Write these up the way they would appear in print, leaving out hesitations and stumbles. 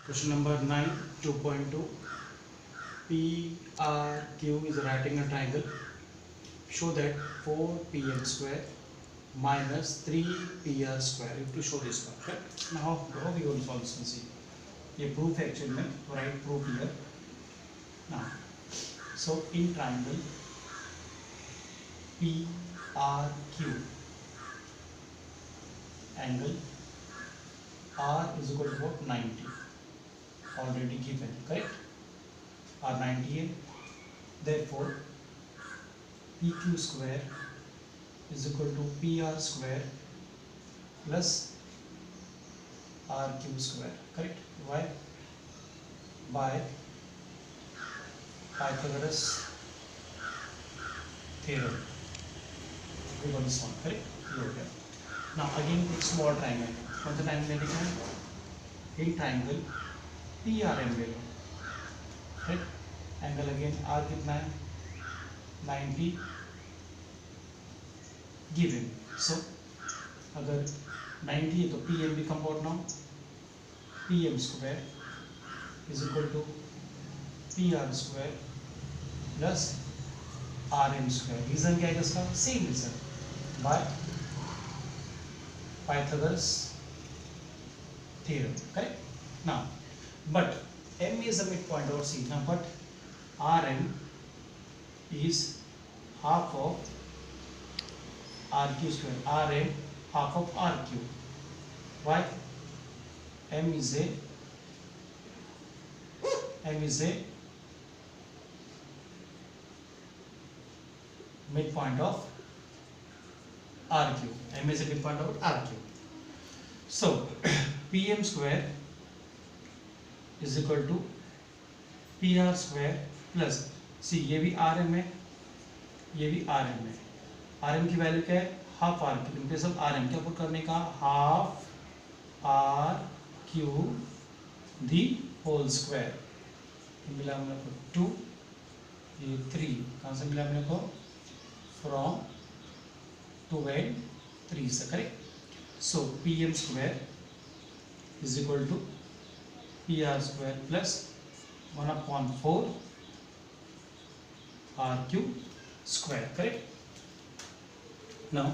Question number 9, 2.2. PRQ is writing a triangle. Show that 4PM square minus 3PR square. You have to show this one. Okay? Now, how we going to solve this one? See, ये proof है actually में, write proof here. Now, so in triangle PRQ, angle R is equal to what? 90. Already given, correct? R 90 है. Therefore, PQ square is equal to PR square plus RQ square, correct? Why? By Pythagoras theorem. We got this one, correct? Okay. Now again एक small triangle. कौन सा triangle लिखा है? एक triangle PRM ले लो, right? Angle again R कितना है? 90 given. So अगर 90 है तो PM become what now? PM square is equal to PR square plus RM square. Reason क्या है इसका? Same reason. By Pythagoras theorem, correct? Now, but M is a midpoint or C. Now, but RM is half of RQ square. RM half of RQ. Why? M is a midpoint of RQ. M is a midpoint of RQ. So PM square is equal to PR square plus C. ये भी RM है, ये भी RM है. RM की value क्या है? Half RQ. In place of RM क्या पुट करने का? Half RQ the whole square. मिला हम लोग को 2, ये 3. कहाँ से मिला हम लोग को? फ्रॉम 2 and 3 से, correct? So PM square is equal to PR square plus 1/4 RQ square, correct? Now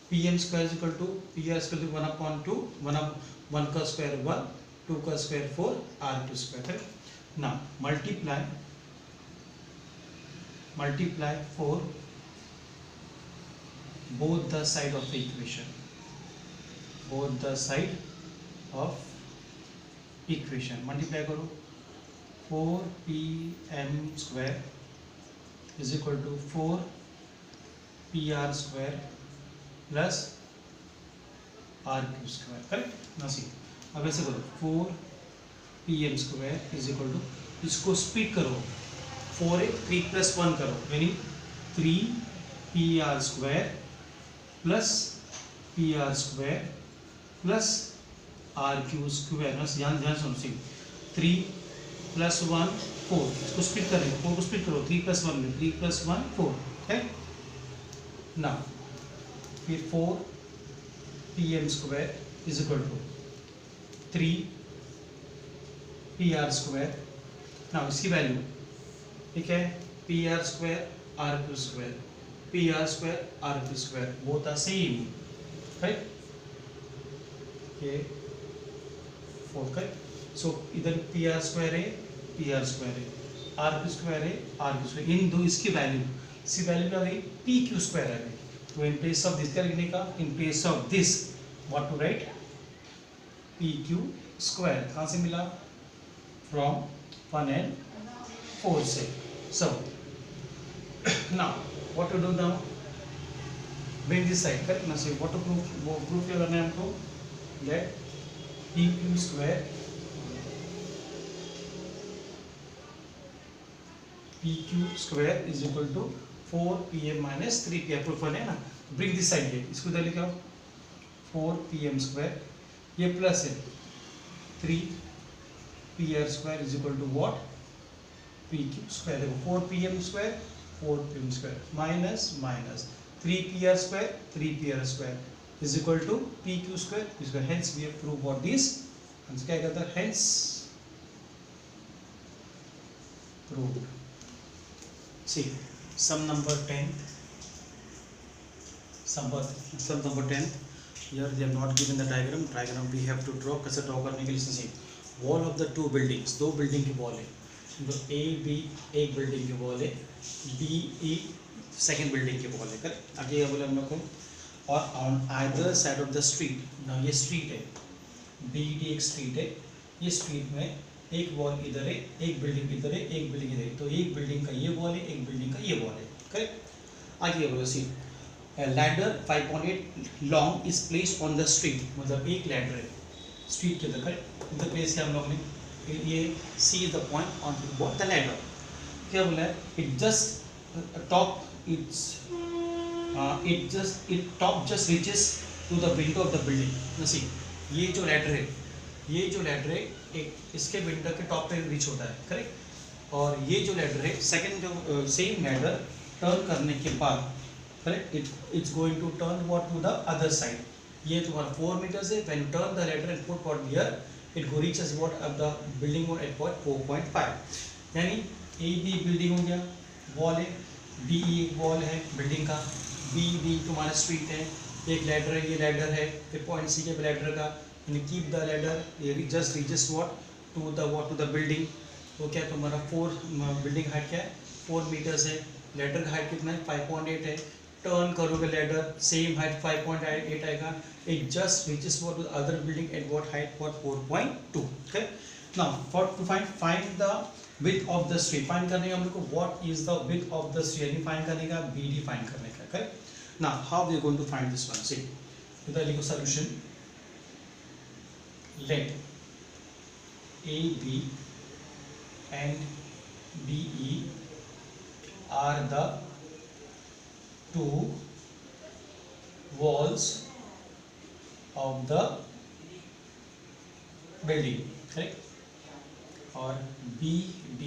PM square is equal to PR square is 1/2, 1 का square 1, 2 का square 4, RQ square, correct? Now multiply 4 both the side of the equation. Multiply करो. 4PM square is equal to 4PR square plus RQ square, correct? Now see, अब ऐसे करो. 4PM square is equal to, इसको split करो. 4 3 plus 1 करो, यानी 3PR square plus PR square plus RQ square. ध्यान सुनो. 3 plus 1 4. इसको स्प्लिट कर रहे हैं. 4 को स्प्लिट करो. 3 plus 1 में 3 plus 1 4, है ना? फिर 4 PM square is equal to 3 PR square. ना इसकी वैल्यू ठीक है, PR square RQ square, PR square RQ square both are same, right? ये 4, correct? So इधर PR square है, PR square है, RQ square है, RQ square. इन दो इसकी वैल्यू, इसकी वैल्यू क्या गई? PQ square आ गई. तो in place of this क्या लिखने का? In place of this what to write? PQ square. कहाँ से मिला? From 1 and 4 से. So now what to do now? Bring this side, correct? Now see what to prove. वो proof क्या करना है हमको? That PQ square is equal to 4PM minus 3PM. proof है ना? Bring this side here. इसको इधर लिखाओ. 4PM square, ये प्लस है 3PR square is equal to what? PQ square. देखो 4PM square 4PM square minus 3PR square is equal to PQ square. Hence we have proved what this answer क्या कहता है, hence proved. See, sum number 10. Sum number 10. Here they have not given the diagram. Diagram we have to draw. कैसे draw करने के लिए see, wall of the two buildings. दो building की wall है. तो A B एक building की wall है. B E second building की wall है. कर आगे क्या बोला हम लोग को, और on either side of the street. now ये street है. B D एक street है. ये street में एक वॉल इधर है, एक बिल्डिंग इधर है, एक बिल्डिंग इधर है, तो एक बिल्डिंग का ये वॉल है, एक बिल्डिंग का ये वॉल है. करेक्ट. आगे बोलो C, ladder 5.8 long is placed on the street. मतलब एक लैडर है स्ट्रीट के अंदर. करेक्ट. इधर प्लेस किया हम लोग ने, ये C is the point on both the ladder. क्या बोला है, it just top just reaches to the window of the building. C, ये जो लैडर है एक इसके विंडो के टॉप पे रीच होता है. करेक्ट. और ये जो लैडर है सेकंड जो सेम लैडर टर्न करने के बाद, correct, it's going to turn what to the other side. ये तुम्हारा 4 मीटर्स है. When turn the ladder and put what here, it go reaches what of the building मोड at point 4.5. यानी A B building हो गया, wall है, B E wall है building का, बी डी तुम्हारा स्ट्रीट है, एक लैडर है, ये लैडर है, फिर पॉइंट सी के लैडर का, कीप द लैडर, ये just reaches what to the building. तो क्या तुम्हारा 4 बिल्डिंग हाइट क्या है, 4 मीटर्स है. लैडर का हाइट कितना है, 5.8 है. टर्न करोगे लैडर, सेम हाइट 5.8 आएगा. It just reaches what to the other building at what height, what 4.2. Okay. Now for to find the width of the street, find करने का हम लोग को what is the width of the street, यानी find करने का, BD find करने का. Correct. now how we are going to find this one. see, इधर लिखो solution. let A B and B E are the two walls of the building. correct. और B D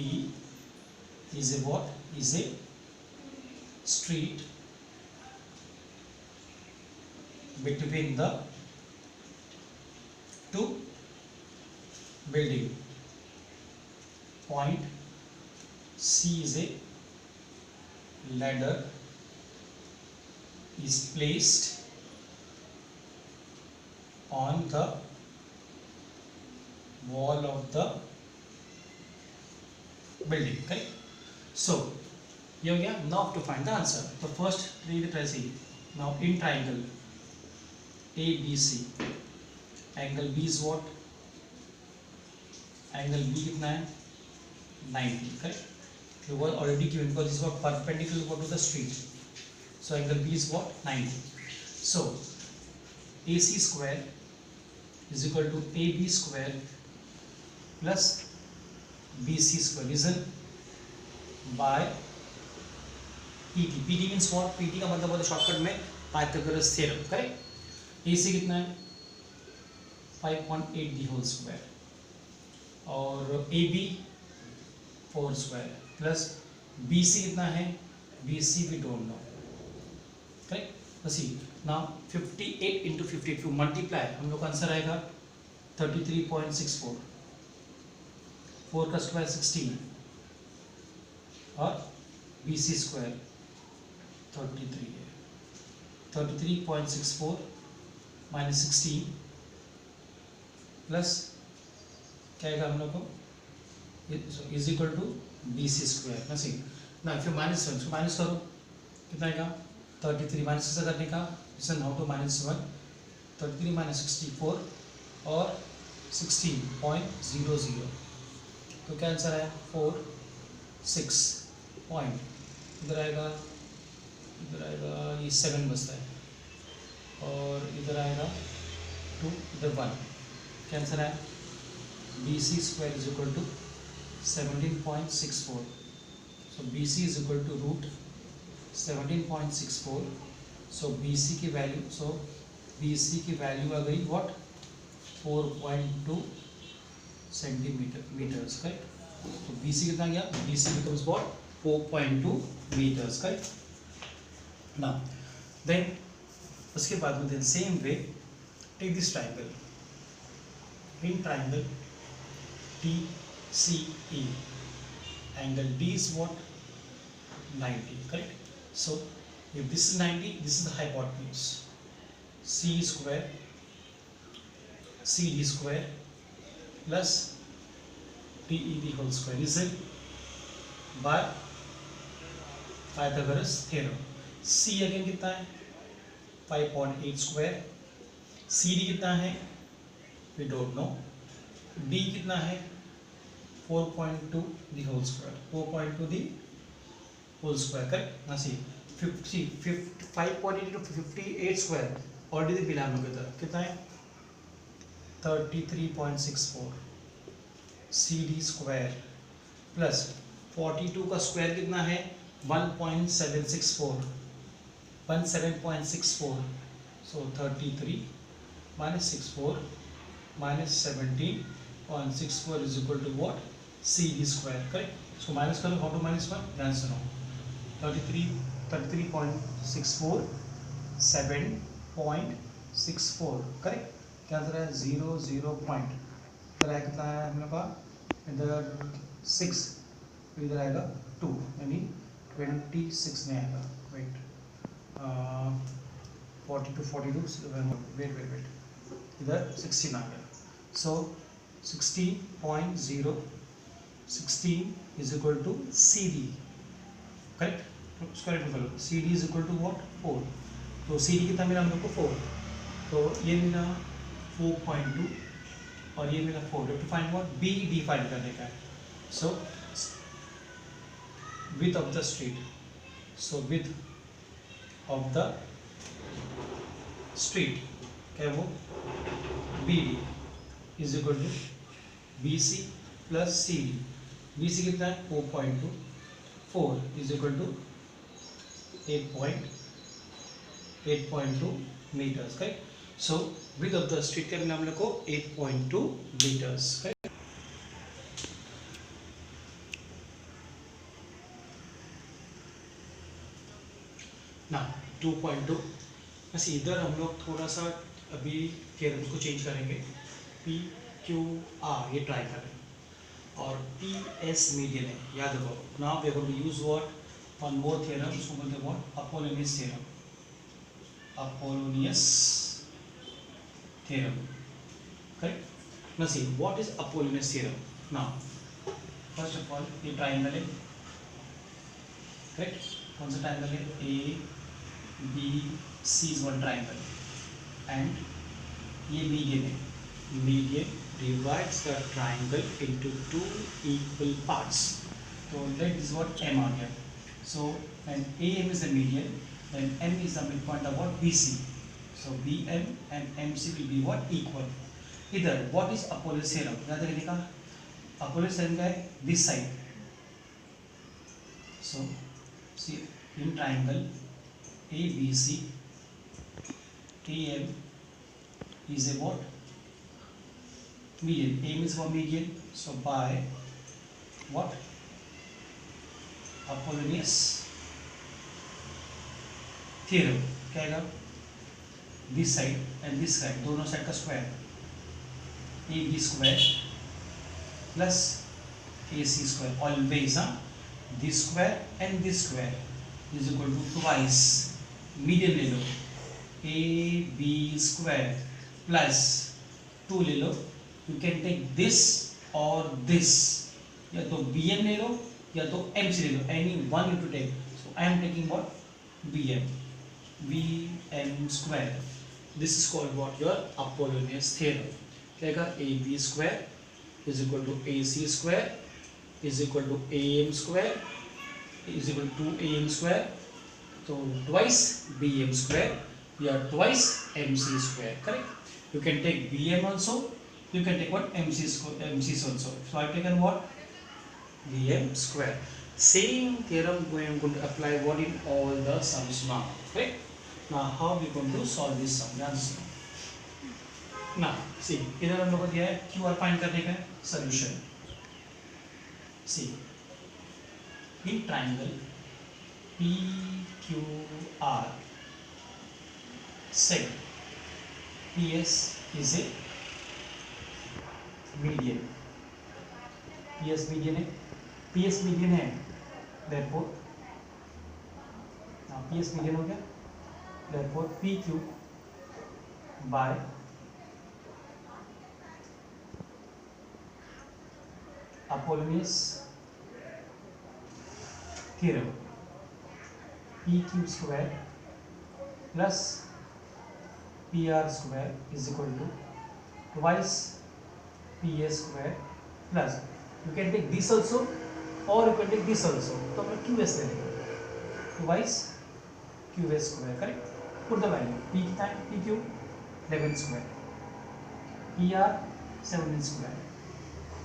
is a what, is a street between the two building. Point C is a ladder is placed on the wall of the building. Correct. so ये हो गया. now to find the answer, तो first read it as now in triangle ABC, angle B is what, angle B कितना है, 90. correct. it was already given because this was perpendicular to the street, so angle B is what, 90. so AC square is equal to AB square plus BC square. reason by PT. PT means what, PT का मतलब होता है shortcut में Pythagoras theorem. Correct. AC कितना है, 5.8 दी whole square, और AB 4 square plus BC कितना है, BC we don't know. Correct. तो सी नाउ 58 into 58 टू मल्टीप्लाई, हम लोग का आंसर आएगा 33.64. 4 का स्क्वायर 16 और BC स्क्वायर 33 है. 33.64 माइनस 16 प्लस क्या आएगा हम लोग को, is equal to BC square. ना सी ना फिर माइनस 1 माइनस करो, कितना आएगा 33 माइनस से करने का, इसे नाउ टू माइनस 1, 33 माइनस 64 और 16.00. तो क्या आंसर आया 4.6 पॉइंट. इधर आएगा ये 7 बचता है, और इधर आएगा 2, इधर 1. क्या आंसर आया, BC square is equal to 17.64. So BC is equal to root 17.64. So BC की वैल्यू आ गई व्हाट, 4.2 सेंटीमीटर्स. करेक्ट. तो BC कितना गया, BC becomes what, 4.2 meters. Correct. Now then उसके बाद में then same way take this triangle. in triangle TCE, angle D is what? 90, correct? So if this is 90, this is the hypotenuse. C square CD square plus DED whole square is it by Pythagoras theorem. C again कितना है? 5.8 square. CD कितना है? We don't know. D कितना है? 4.2 the whole square. 4.2 the whole square, correct? Now see 5.8 to 58 square already the बिला में कितना है? 33.64 CD square plus 42 का स्क्वायर कितना है? 1.764 17.64. So 33 minus 64 minus 17.64 is equal to what? CD square, correct? So minus करो, how to minus 1? ध्यान सुनो. 33.64 7.64, correct? क्या आंसर है? 0 पॉइंट. इधर आएगा कितना है हम लोग का? इधर 6, इधर आएगा 2, यानी 26 में आएगा. वेट 42 वेट इधर 16 आ गया. So 16 is equal to CD, correct? Square root करो. CD is equal to what? 4. तो CD कितना मिला हम लोग को? 4. तो ये मिला 4.2 और ये मिला 4. To find what? B define करने का है. सो width of the street. So width of the street क्या है वो? BD is equal to BC plus CD. BC कितना है? 4.2. 4 is equal to 8.2 meters, correct? So width of the street क्या मिला हम लोग को? 8.2 meters, correct? ना 2.2. बस इधर हम लोग थोड़ा सा अभी थ्योरम को चेंज करेंगे. PQR ये ट्राई करें और PS मीडियन है, याद रखो. Now we are going to use what? One more theorem, उसको बोलते हैं what? Apollonius theorem. Apollonius theorem, correct? Now see what is Apollonius theorem. Now first of all ये ट्रायंगल है, करेक्ट? कौन सा ट्रायंगल है? ABC is one triangle and ये median है. Median divides the triangle into two equal parts. So let this what? M on here. So when AM is the median, then M is the midpoint of what? BC. So BM and MC will be what? Equal. Either what is Apollo's theorem? याद रखिएगा. Apollo's theorem का है this side. So see in triangle ABC, AM is a what? Median. AM is for median. So by what? Apollonius theorem क्या आएगा? This side and this side दोनों side का square AB square plus AC square. Always this square and this square is equal to twice median ले लो. AB square plus 2 ले लो. You can take this or this. या तो BM ले लो या तो MC ले लो. Any one you to take. So I am taking what? BM. BM square. This is called what? Your Apollonius theorem. क्या आएगा? AB square is equal to AC square is equal to AM square is equal to 2AM square. So twice BM square, yeah, twice MC square, correct? You can take BM also, you can take what? MC's also. So I've taken what? BM square. Same theorem we are going to apply what in all the sums now, correct? Now how we going to solve this sum? Now see, इधर हम लोग को दिया है QR find करने का solution. See, in triangle PQR, seg PS is a median, PS median है, PS median है, therefore PS मीडियन हो गया, therefore PQ by Apollonius theorem, PQ square plus PR square is equal to twice PS square plus, you can take this also or you can take this also, तो हमें QS ले लेंगे, twice QS square, correct? Put the value, P कितना है, PQ 11 square, PR 17 square,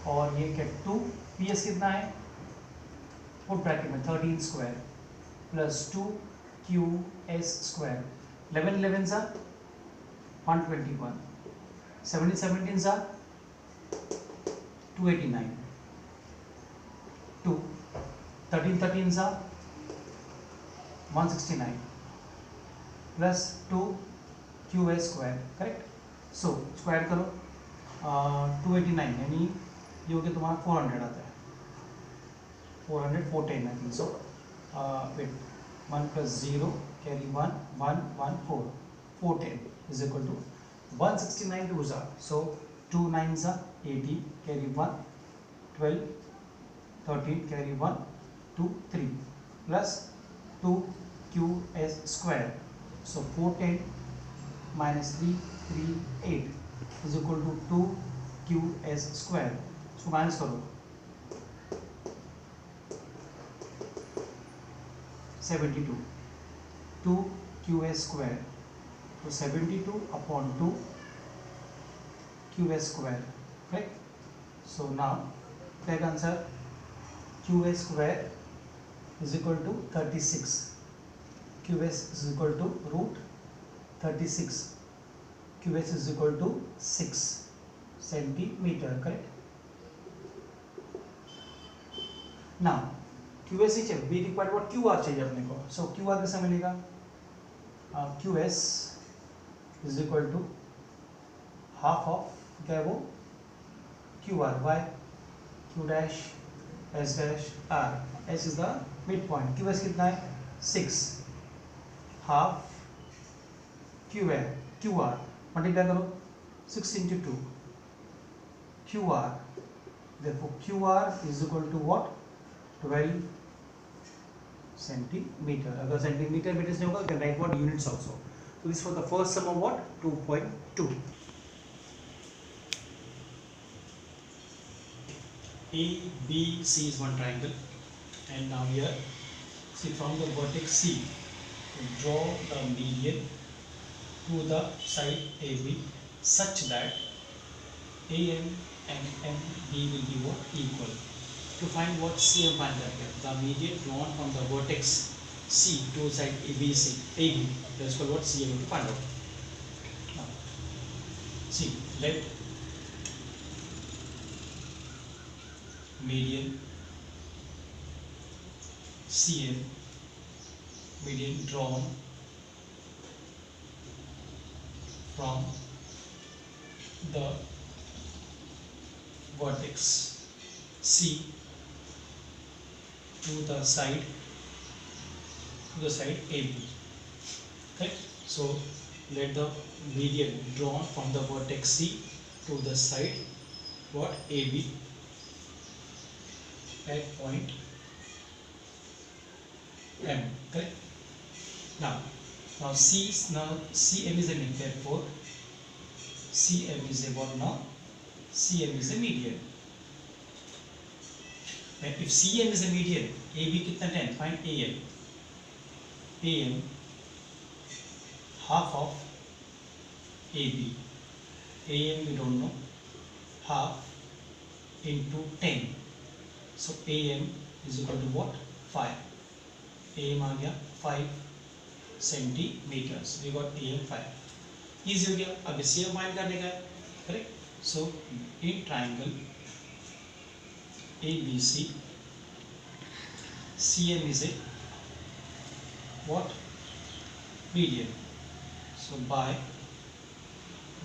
और ये क्या 2 PS कितना है, पुट ब्रैकेट में 13 स्क्वायर प्लस 2 QS स्क्वायर, 11 11 सा 121, 17 17 सा 289, 2 13 13 सा 169 plus 2 QS square, correct? So square करो 289 यानी ये हो गया तुम्हारा 400 आता है, 400 410 I think so. Wait, 1 plus 0 carry 1 1 1 4 410 is equal to 169 twos are, so 2 nines are 80 carry 1 12 13 carry 1 2 3 plus 2 QS square, so 410 minus 3 3 8 is equal to 2 QS square, so minus करो 72 2 QS square, so 72 upon 2 QS square, right? So now take answer, QS square is equal to 36, QS is equal to root 36, QS is equal to 6 centimeter, correct? Now QS ही चाहिए, we require what QR चाहिए अपने को, so QR कैसे मिलेगा, QS is equal to half of क्या है वो QR, why Q dash S dash R, S is the midpoint, QS कितना है 6, half QR मल्टीप्लाई करो 6 into 2 QR, therefore QR is equal to what 12 centimeter. अगर centimetre metres नहीं होगा, can write what units also. So this was the first sum of what 2.2. ABC is one triangle, and now here see from the vertex C draw the median to the side AB such that AM and MB will be what equal. To find what CM find that the median drawn from the vertex C to side AB, that's called what CM will find out. Now, see, let median CM, median drawn from the vertex C to the side AB. Okay, so let the median drawn from the vertex C to the side what AB at point M. Okay, now CM is a median, therefore CM is a what now? CM is a median. And if CM is a median, AB कितना 10, find AM. AM half of AB. AM we don't know, half into 10. So AM is equal to what? 5. AM आ गया 5 centimeters. We got AM 5. Easy हो गया. अब CM find करने का है, correct? So in triangle ABC, CM is a what? Median. So by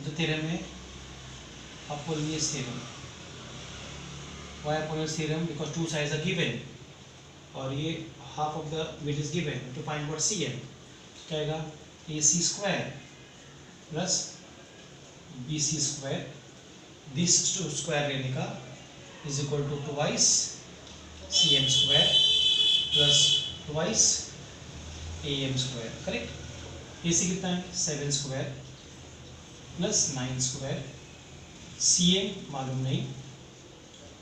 the theorem है Apollonius theorem, Why Apollon's theorem? Because two sides are given और ये half of the width is given. To find what CM क्या आएगा? AC square plus BC square. This square लेने का is equal to twice CM square plus twice AM square. Correct? AC कितना है? 7 square plus 9 square. CM मालूम नहीं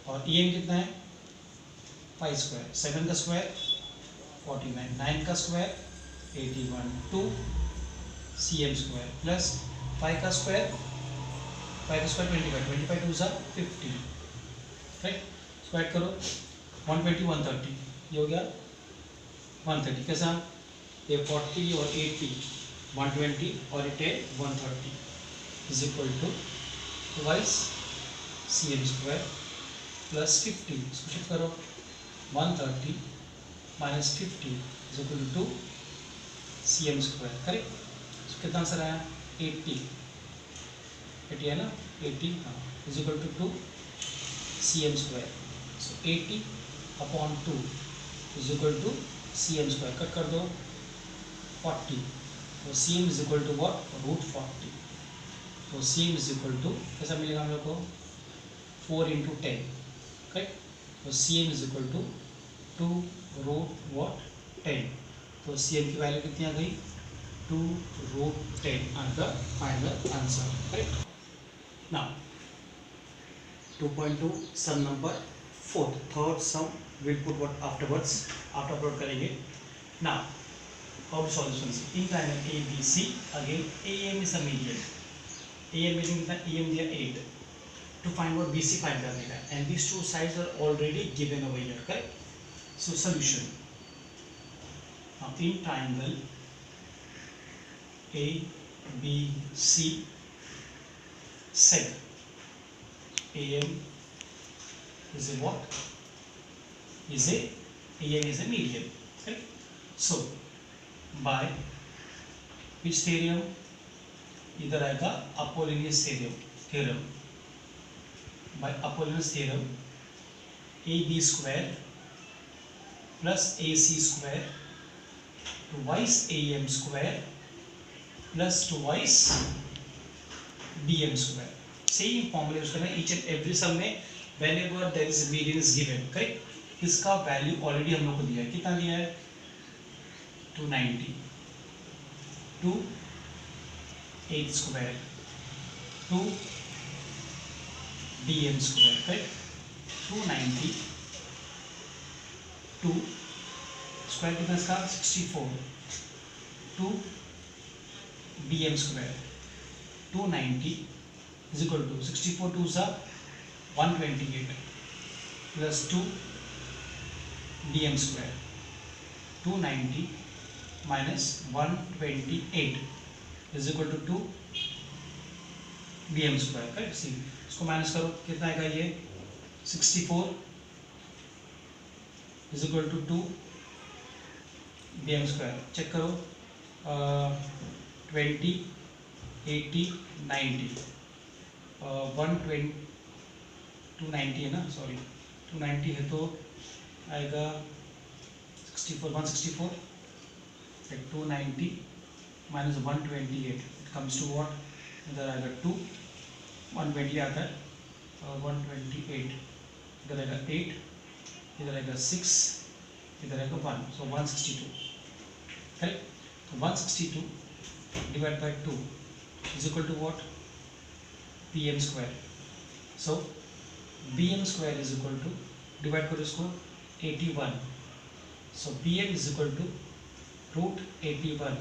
और EM कितना है? 5 square. 7 का square 49. 9 का square 81. 2 CM square plus 5 का square 25. 25 2 50. राइट? स्क्वायर करो 120 130. ये हो गया 130. कैसा? ये 40 और 80 120 और it 130 is equal to twice CM square plus 50. इसको शिफ्ट करो 130 minus 50 is equal to 2 CM square. Correct? so कितना आंसर आया? 80 है ना? 80 हाँ is equal to 2 CM square. so 80 upon 2 is equal to CM square. Cut कर दो 40. तो CM is equal to what? root 40. तो CM is equal to कैसा मिलेगा हम लोग को? 4 into 10. करेक्ट? तो CM is equal to 2 root what? 10. तो CM की वैल्यू कितनी आ गई? 2 root 10 are the final answer. Correct? Now 2.2 sum number 4. Third sum we'll put what afterwards. After upload करेंगे. Now how to solve this one? In triangle ABC again AM is a median. AM median कितना? AM दिया 8. To find what BC find करने का and these two sides are already given over here. Correct? So solution. Now in triangle ABC seg AM is a what? AM is a median. Correct? So by which theorem? इधर आएगा Apollonius theorem. By Apollonius theorem, AB square plus AC square twice AM square plus twice BM square. Same formula use करना each and every sum में whenever there is median is given. Correct? इसका value already हम लोग को दिया है. कितना दिया है? 290. 2 8 square 2 BM square. Correct? 290 2 square कितना इसका? 64 2 BM square 290 is equal to 64 2 सा 128 plus 2 BM square 290 minus 128 is equal to 2 BM square. Correct? सी इसको माइनस करो कितना आएगा? ये 64 is equal to 2 BM square. Check करो 20 80 90 120 290 है ना? सॉरी 290 है तो आएगा 64 164 290 minus 128 it comes to what? इधर आएगा 2 120 आता है 128 इधर आएगा 8 इधर आएगा 6 इधर आएगा 1 so 162. करेक्ट? तो 162 divided by 2 is equal to what? BM square. So BM square is equal to divide करो इसको 81. So BM is equal to root 81.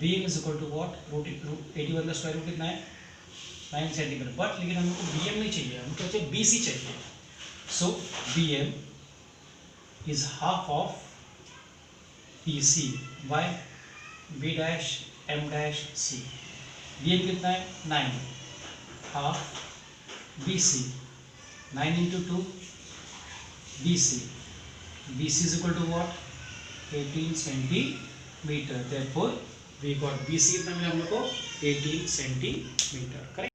BM is equal to what? root 81 का स्क्वायर रूट कितना है? 9 centimetre. But लेकिन हम लोग को BM नहीं चाहिए, हमको चाहिए BC चाहिए. So BM is half of BC by B dash M dash C. BM कितना है? 9 half BC 9 into 2 BC. BC is equal to what? 18 centimeter. Therefore we got BC कितना मिला हम लोग को? 18 centimeter. Correct?